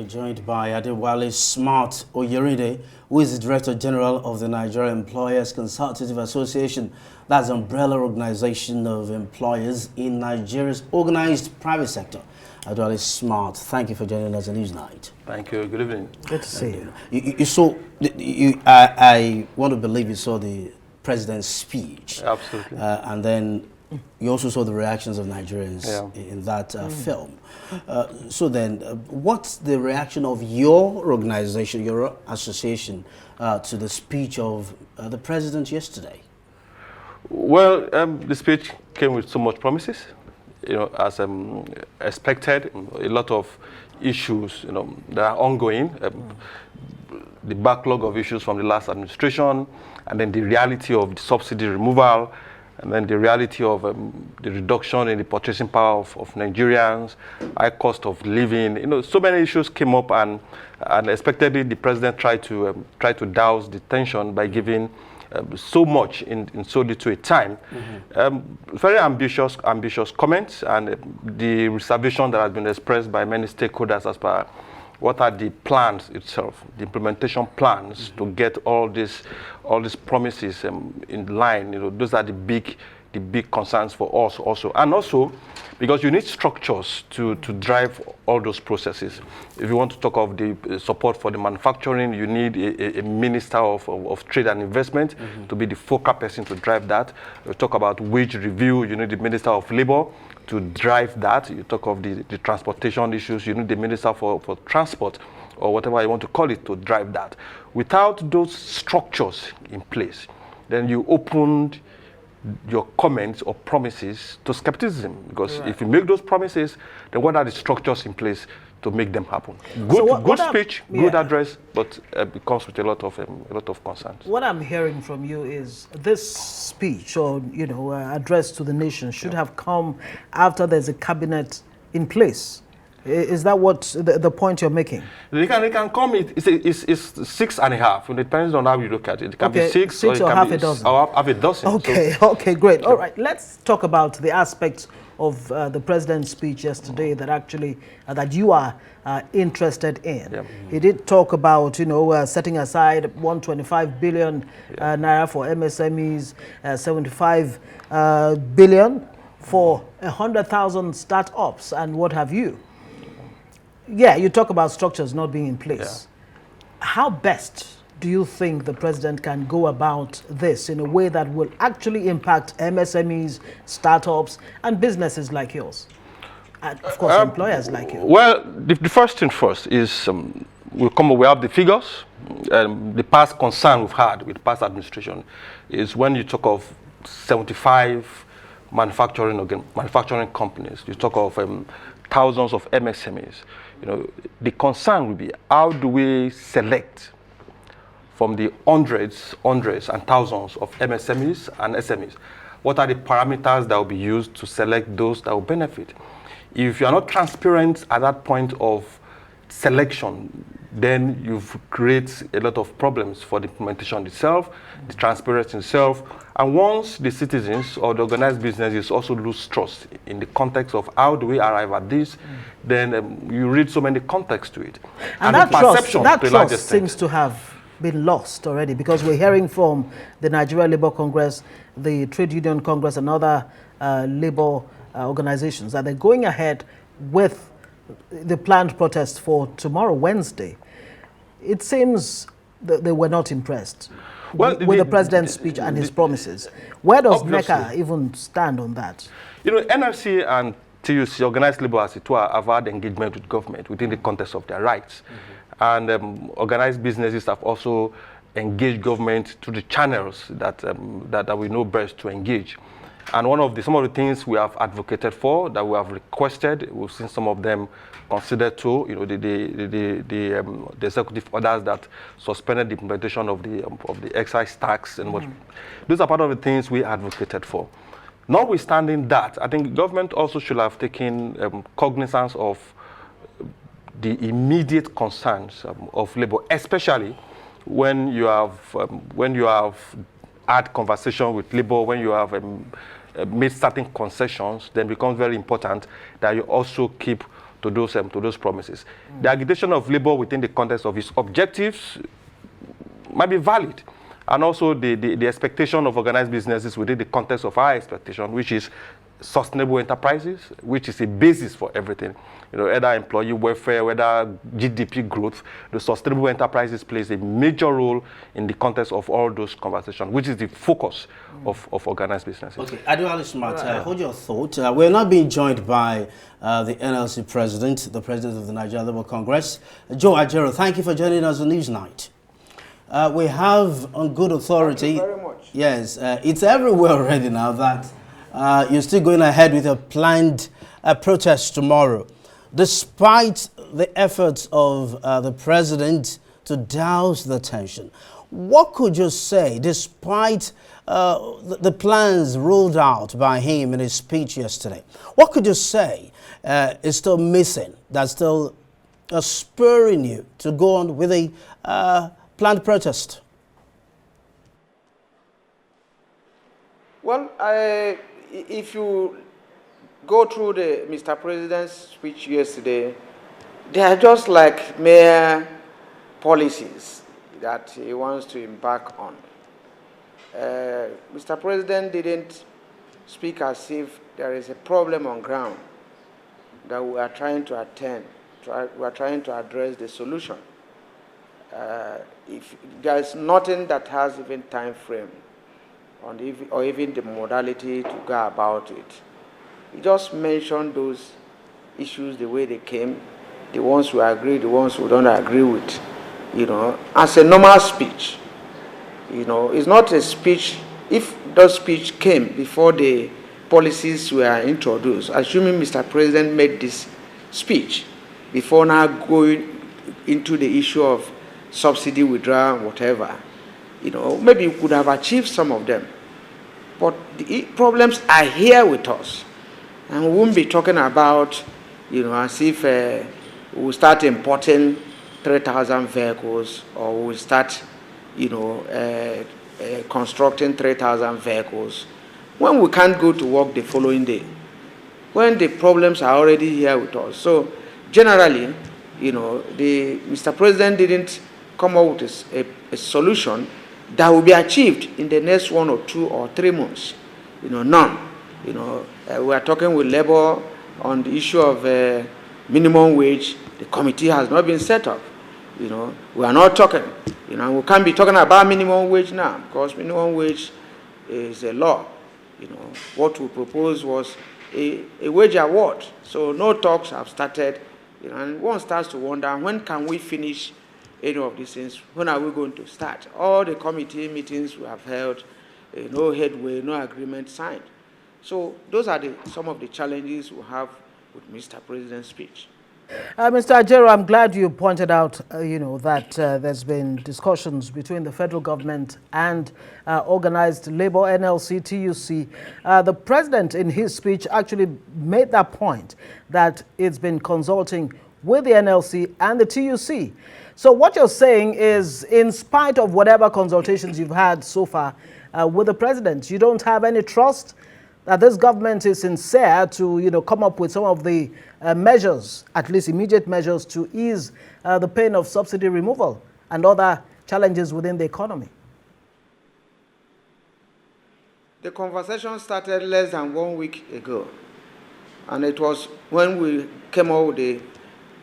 joined by Adewale Smart Oyerinde, who is the Director General of the Nigeria Employers Consultative Association. That's an umbrella organization of employers in Nigeria's organized private sector. Adewale Smart, thank you for joining us on Newsnight. Thank you. Good evening. Good to see you. You saw, I want to believe you saw the president's speech. Absolutely. And then you also saw the reactions of Nigerians in that film. So then, what's the reaction of your organization, your association, to the speech of the president yesterday? Well, the speech came with so much promises, as expected. A lot of issues, that are ongoing. The backlog of issues from the last administration, and then the reality of the subsidy removal, and then the reality of the reduction in the purchasing power of Nigerians, high cost of living. So many issues came up, and expectedly the president tried to douse the tension by giving so much in so little a time. Very ambitious comments, and the reservation that has been expressed by many stakeholders as per what are the plans itself, the implementation plans to get all these promises in line. Those are the big concerns for us also. And also, because you need structures to drive all those processes. If you want to talk of the support for the manufacturing, you need a minister of trade and investment to be the focal person to drive that. You talk about wage review, you need the minister of labor to drive that. You talk of the transportation issues, you need the minister for transport, or whatever you want to call it, to drive that. Without those structures in place, then you opened your comments or promises to skepticism, because if you make those promises, then what are the structures in place to make them happen? Good speech, good address, but it comes with a lot of concerns. What I'm hearing from you is this speech, or address to the nation, should have come after there's a cabinet in place. Is that what the point you're making? It can come. It's 6.5. It depends on how you look at it. It can be six or half a dozen. Or half a dozen. Okay, okay, great. All right, let's talk about the aspects of the president's speech yesterday that actually that you are interested in. He did talk about setting aside 125 billion naira for MSMEs, 75 billion for 100,000 startups, and what have you. Yeah, you talk about structures not being in place. How best do you think the president can go about this in a way that will actually impact MSMEs, startups, and businesses like yours? And of course, employers like you. Well, the first thing first is we have the figures. The past concern we've had with past administration is when you talk of 75 manufacturing companies, you talk of thousands of MSMEs. The concern will be, how do we select from the hundreds and thousands of MSMEs and SMEs? What are the parameters that will be used to select those that will benefit? If you are not transparent at that point of selection, then you've created a lot of problems for the implementation itself, the transparency itself. And once the citizens or the organized businesses also lose trust in the context of how do we arrive at this, then you read so many contexts to it. And that trust seems to have been lost already, because we're hearing from the Nigeria Labour Congress, the Trade Union Congress, and other labor organizations that they're going ahead with the planned protest for tomorrow, Wednesday. It seems that they were not impressed with the president's speech and his promises. Where does NECA even stand on that? NLC and TUC, organized labor as it were, have had engagement with government within the context of their rights. And organized businesses have also engaged government through the channels that we know best to engage. And some of the things we have advocated for, that we have requested, we've seen some of them considered too. The executive orders that suspended the implementation of the excise tax, and what those are part of the things we advocated for. Notwithstanding that, I think government also should have taken cognizance of the immediate concerns of labor, especially when you have had conversation with labor, when you have made certain concessions, then it becomes very important that you also keep to those promises. The agitation of labor within the context of its objectives might be valid, and also the expectation of organized businesses within the context of our expectation, which is sustainable enterprises, which is a basis for everything. Whether employee welfare, whether GDP growth, the sustainable enterprises plays a major role in the context of all those conversations, which is the focus of organized businesses. Okay, Adewale Smart, hold your thought. We're not being joined by the NLC president, the president of the Nigerian Labour Congress, Joe Ajaero. Thank you for joining us on Newsnight. We have on good authority. Thank you very much. Yes, it's everywhere already now that you're still going ahead with a planned protest tomorrow. Despite the efforts of the president to douse the tension, what could you say, despite the plans rolled out by him in his speech yesterday, what could you say is still missing, that's still spurring you to go on with a planned protest? Well, if you go through the Mr. President's speech yesterday, they are just like mere policies that he wants to embark on. Mr. President didn't speak as if there is a problem on ground that we are trying to attend, we are trying to address the solution. If there is nothing that has even time frame or even the modality to go about it. He just mentioned those issues the way they came, the ones we agree, the ones we don't agree with, as a normal speech. It's not a speech. If that speech came before the policies were introduced, assuming Mr. President made this speech before now going into the issue of subsidy withdrawal, whatever, maybe we could have achieved some of them. But the problems are here with us. And we won't be talking about, as if we'll start importing 3,000 vehicles, or we'll start, constructing 3,000 vehicles when we can't go to work the following day, when the problems are already here with us. So generally, Mr. President didn't come up with a solution that will be achieved in the next 1 or 2 or 3 months. None. We are talking with labor on the issue of minimum wage. The committee has not been set up. We are not talking. We can't be talking about minimum wage now, because minimum wage is a law. What we proposed was a wage award. So no talks have started. And one starts to wonder, when can we finish any of these things? When are we going to start? All the committee meetings we have held, no headway, no agreement signed. So those are some of the challenges we have with Mr. President's speech. Mr. Ajaero, I'm glad you pointed out, that there's been discussions between the federal government and organized labor, NLC, TUC. The president in his speech actually made that point, that it's been consulting with the NLC and the TUC. So what you're saying is, in spite of whatever consultations you've had so far with the president, you don't have any trust that this government is sincere to, come up with some of the measures, at least immediate measures, to ease the pain of subsidy removal and other challenges within the economy? The conversation started less than 1 week ago, and it was when we came up with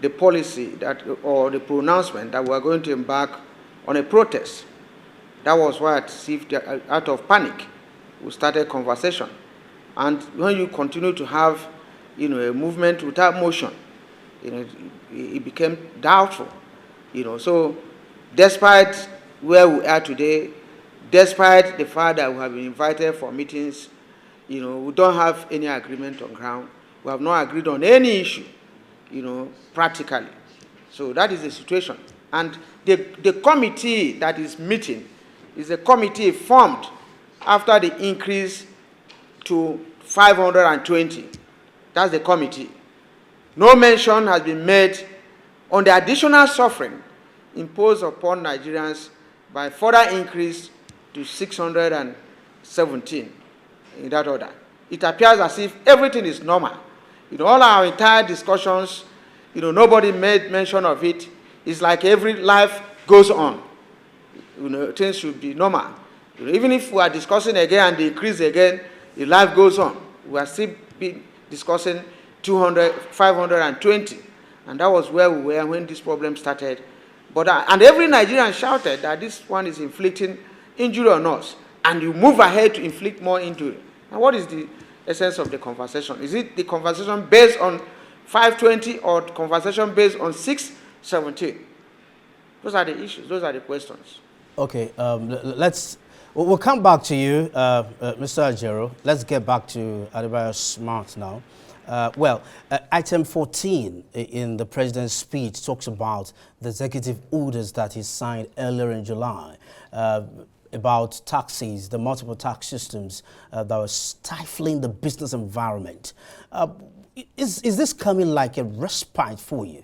the policy or the pronouncement that we are going to embark on a protest. That was why, out of panic, we started conversation. And when you continue to have, a movement without motion, it became doubtful. So despite where we are today, despite the fact that we have been invited for meetings, we don't have any agreement on ground. We have not agreed on any issue, practically. So that is the situation. And the committee that is meeting is a committee formed after the increase to 520. That's the committee. No mention has been made on the additional suffering imposed upon Nigerians by further increase to 617 in that order. It appears as if everything is normal. All our entire discussions, nobody made mention of it. It's like every life goes on. Things should be normal. Even if we are discussing again and they increase again, the life goes on. We are still discussing 200, 520. And that was where we were when this problem started. But and every Nigerian shouted that this one is inflicting injury on us. And you move ahead to inflict more injury. And what is the essence of the conversation? Is it the conversation based on 520 or conversation based on 617? Those are the issues. Those are the questions. Okay, we'll come back to you, Mr. Ajaero. Let's get back to Adebayo Smart now. Item 14 in the president's speech talks about the executive orders that he signed earlier in July about taxes, the multiple tax systems that were stifling the business environment. Is this coming like a respite for you?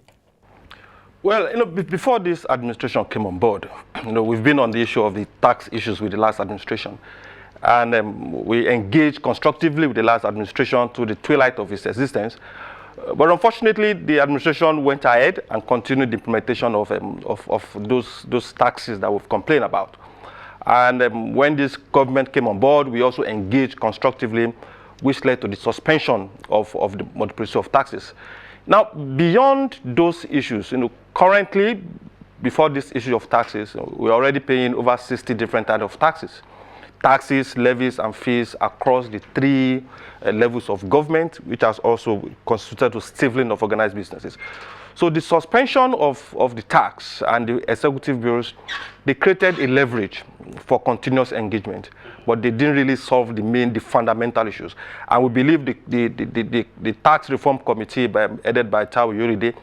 Well, before this administration came on board, we've been on the issue of the tax issues with the last administration. And we engaged constructively with the last administration to the twilight of its existence. But unfortunately, the administration went ahead and continued the implementation of those taxes that we've complained about. And when this government came on board, we also engaged constructively, which led to the suspension of the multiplicity of taxes. Now, beyond those issues, currently, before this issue of taxes, we're already paying over 60 different types of taxes. Taxes, levies, and fees across the three levels of government, which has also constituted to stifling of organized businesses. So the suspension of the tax and the executive bureaus, they created a leverage for continuous engagement, but they didn't really solve the fundamental issues. And we believe the tax reform committee headed by Oyerinde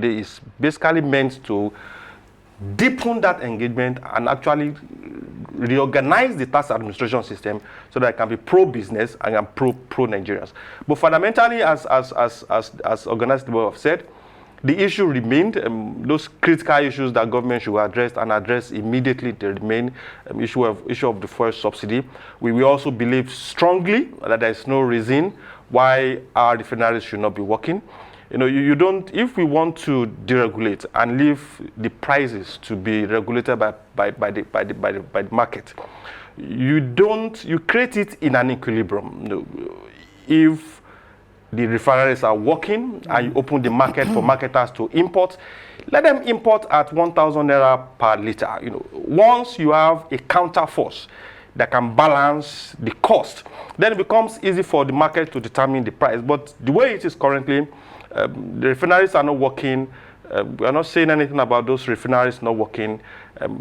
is basically meant to deepen that engagement and actually reorganize the tax administration system so that it can be pro-business and pro-Nigerians. But fundamentally, as organized people have said, the issue remained. Those critical issues that government should address and address immediately, they remain. Issue of the fuel subsidy. We also believe strongly that there is no reason why our refineries should not be working. You don't, if we want to deregulate and leave the prices to be regulated by the market, you create it in an equilibrium. If the refineries are working and you open the market for marketers to import, let them import at 1,000 naira per liter. Once you have a counter force that can balance the cost, then it becomes easy for the market to determine the price. But the way it is currently, the refineries are not working. We are not saying anything about those refineries not working.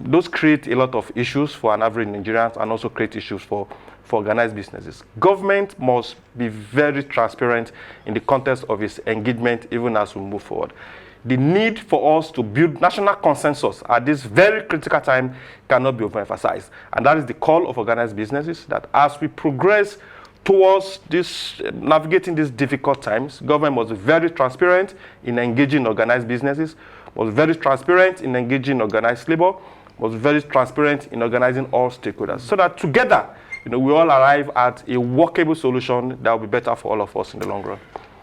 Those create a lot of issues for an average Nigerian and also create issues for organized businesses. Government must be very transparent in the context of its engagement even as we move forward. The need for us to build national consensus at this very critical time cannot be overemphasized. And that is the call of organized businesses, that as we progress towards navigating these difficult times, government must be very transparent in engaging organized businesses, must be very transparent in engaging organized labor, must be very transparent in organizing all stakeholders, so that together, we all arrive at a workable solution that will be better for all of us in the long run.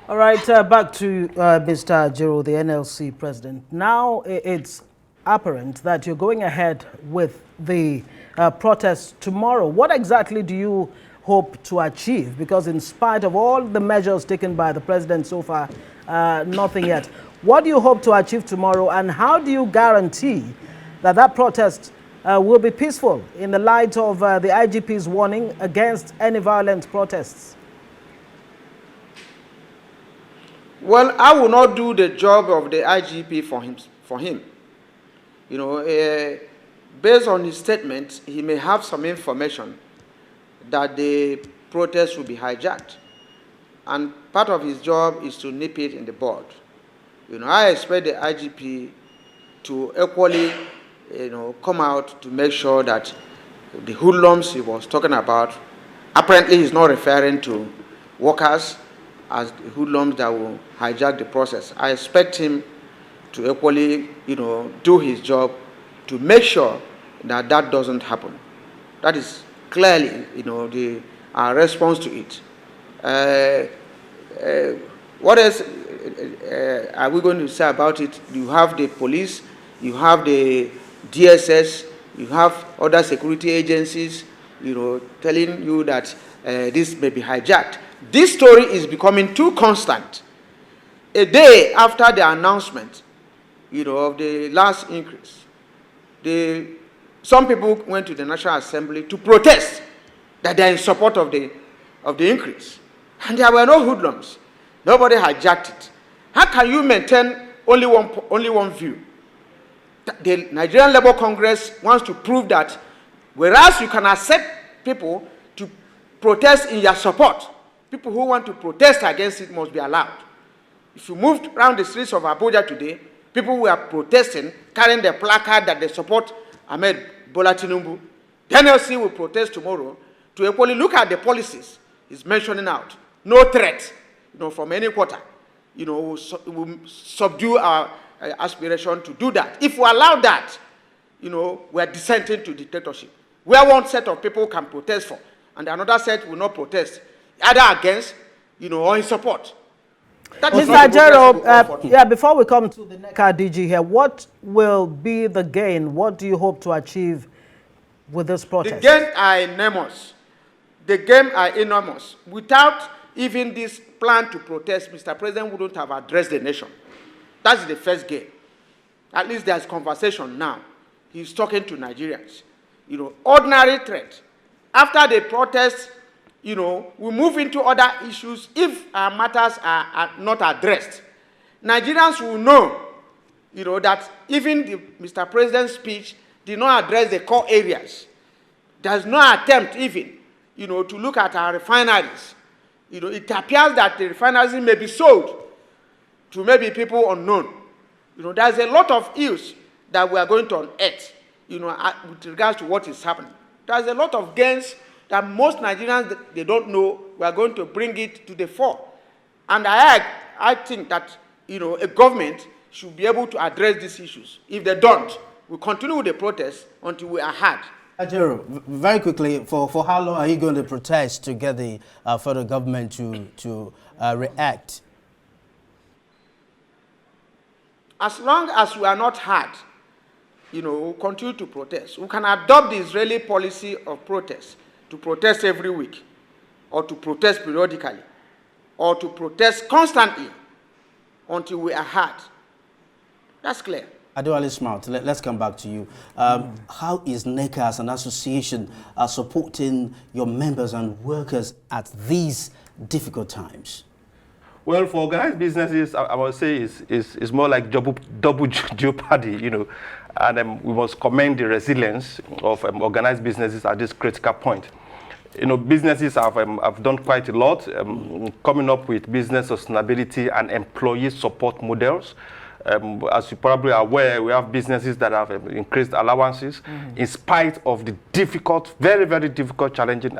All right, back to Mr. Ajaero, the NLC president. Now it's apparent that you're going ahead with the protest tomorrow. What exactly do you hope to achieve? Because in spite of all the measures taken by the president so far, nothing yet. What do you hope to achieve tomorrow, and how do you guarantee that protest will be peaceful in the light of the IGP's warning against any violent protests? Well, I will not do the job of the IGP for him. Based on his statement, he may have some information that the protest will be hijacked. And part of his job is to nip it in the bud. I expect the IGP to equally, come out to make sure that the hoodlums he was talking about, apparently he's not referring to workers as the hoodlums that will hijack the process. I expect him to equally, do his job to make sure that that doesn't happen. That is clearly, our response to it. What else are we going to say about it? You have the police, you have the DSS, you have other security agencies, telling you that this may be hijacked. This story is becoming too constant. A day after the announcement, of the last increase, some people went to the National Assembly to protest that they are in support of the increase. And there were no hoodlums. Nobody hijacked it. How can you maintain only one view? The Nigerian Labour Congress wants to prove that whereas you can accept people to protest in your support, people who want to protest against it must be allowed. If you moved around the streets of Abuja today, people were protesting, carrying the placard that they support Ahmed Bola Tinubu. The NLC will protest tomorrow to equally look at the policies he's mentioning out. No threat, from any quarter. Will subdue our aspiration to do that. If we allow that, we are descending to dictatorship, where one set of people can protest for, and another set will not protest, either against, or in support. Mr. Ajaero, before we come to the NECA DG here, what will be the gain? What do you hope to achieve with this protest? The gain are enormous. The gain are enormous. Without even this plan to protest, Mr. President wouldn't have addressed the nation. That's the first gain. At least there's conversation now. He's talking to Nigerians. Ordinary threat. After the protest, we move into other issues. If our matters are not addressed, Nigerians will know, that even Mr. President's speech did not address the core areas. There's no attempt even, to look at our refineries. It appears that the refineries may be sold to maybe people unknown. There's a lot of ills that we are going to unearth, with regards to what is happening. There's a lot of gains that most Nigerians, they don't know. We are going to bring it to the fore. And I think that, a government should be able to address these issues. If they don't, we'll continue with the protest until we are hard. Ajaero, very quickly, for how long are you going to protest to get the federal government to react? As long as we are not hard, we'll continue to protest. We can adopt the Israeli policy of protest, to protest every week, or to protest periodically, or to protest constantly until we are hard. That's clear. Adewale Smart, let's come back to you. How is NECA as an association supporting your members and workers at these difficult times? Well, for organized businesses, I would say is more like double jeopardy, and we must commend the resilience of organized businesses at this critical point. Businesses have done quite a lot, coming up with business sustainability and employee support models. As you probably are aware, we have businesses that have increased allowances in spite of the difficult, very, very difficult, challenging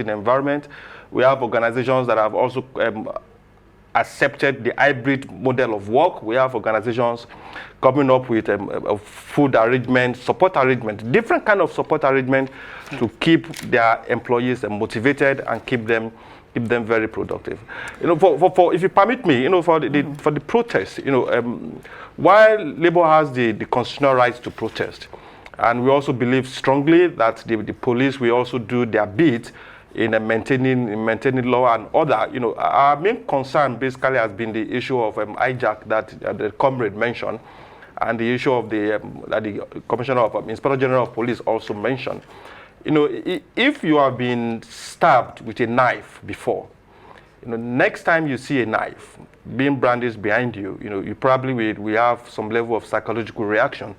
environment. We have organizations that have also accepted the hybrid model of work. We have organizations coming up with a food arrangement, support arrangement, different kind of support arrangement to keep their employees motivated and keep them very productive. If you permit me, for the protest, while Labour has the constitutional right to protest, and we also believe strongly that the police will also do their bit in maintaining law and order. Our main concern basically has been the issue of hijack that the comrade mentioned, and the issue of that the Commissioner of Inspector General of Police also mentioned. If you have been stabbed with a knife before, next time you see a knife being brandished behind you, you probably will have some level of psychological reaction.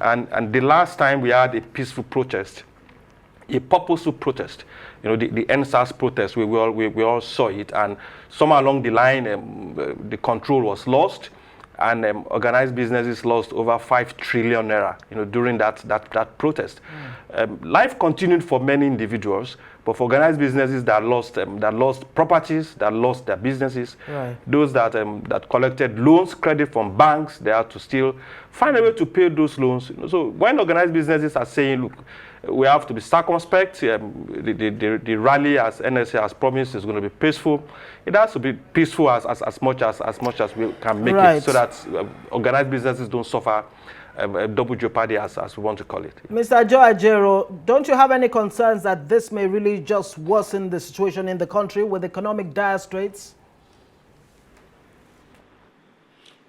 And the last time we had a peaceful protest, a purposeful protest, the NSAS protest, we all saw it, and somewhere along the line, the control was lost, and organized businesses lost over 5 trillion naira, during that protest. Life continued for many individuals, but for organized businesses that lost properties, that lost their businesses, right. Those that collected loans, credit from banks, they had to still find a way to pay those loans. So when organized businesses are saying, look, we have to be circumspect. The rally, as NLC has promised, is going to be peaceful. It has to be peaceful as much as we can make it, so that organized businesses don't suffer double jeopardy, as we want to call it. Mr. Joe Ajaero, don't you have any concerns that this may really just worsen the situation in the country with economic dire straits?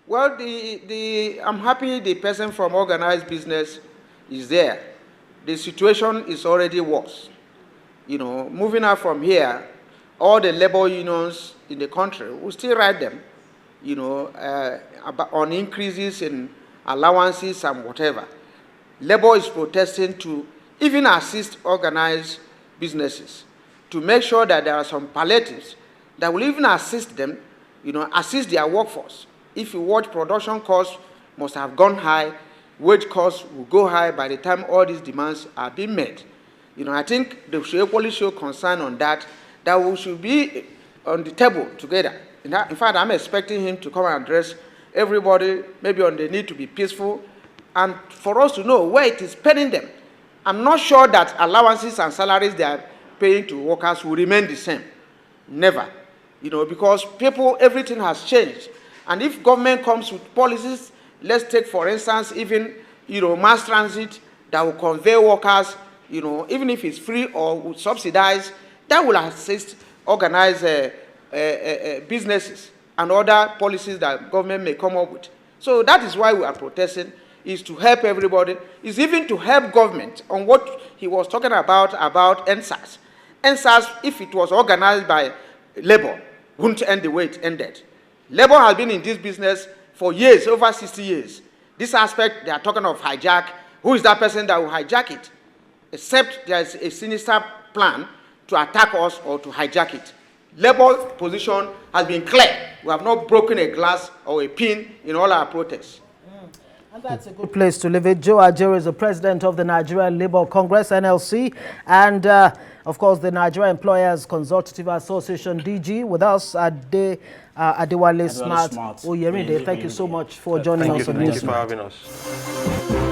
Well, I'm happy the person from organized business is there. The situation is already worse. You know, moving out from here, all the labor unions in the country will still write them, you know, on increases in allowances and whatever. Labor is protesting to even assist organized businesses to make sure that there are some palliatives that will even assist them, you know, assist their workforce. If you watch, production costs must have gone high, wage costs will go high by the time all these demands are being met. You know, I think they should equally show concern on that we should be on the table together. In fact, I'm expecting him to come and address everybody, maybe on the need to be peaceful, and for us to know where it is paying them. I'm not sure that allowances and salaries they are paying to workers will remain the same. Never. You know, because everything has changed. And if government comes with policies, let's take, for instance, even, you know, mass transit that will convey workers, you know, even if it's free or subsidized, that will assist organized businesses and other policies that government may come up with. So that is why we are protesting, is to help everybody, is even to help government on what he was talking about NSAS. NSAS, if it was organized by labor, wouldn't end the way it ended. Labor has been in this business for years, over 60 years. This aspect, they are talking of hijack. Who is that person that will hijack it? Except there is a sinister plan to attack us or to hijack it. Labor's position has been clear. We have not broken a glass or a pin in all our protests. And that's a good place to leave it. Joe Ajaero is the president of the Nigerian Labour Congress, NLC, and of course the Nigerian Employers Consultative Association, DG, with us at Adewale Smart Oyerinde. Thank you so much for joining us on Newsroom. Thank you for having us.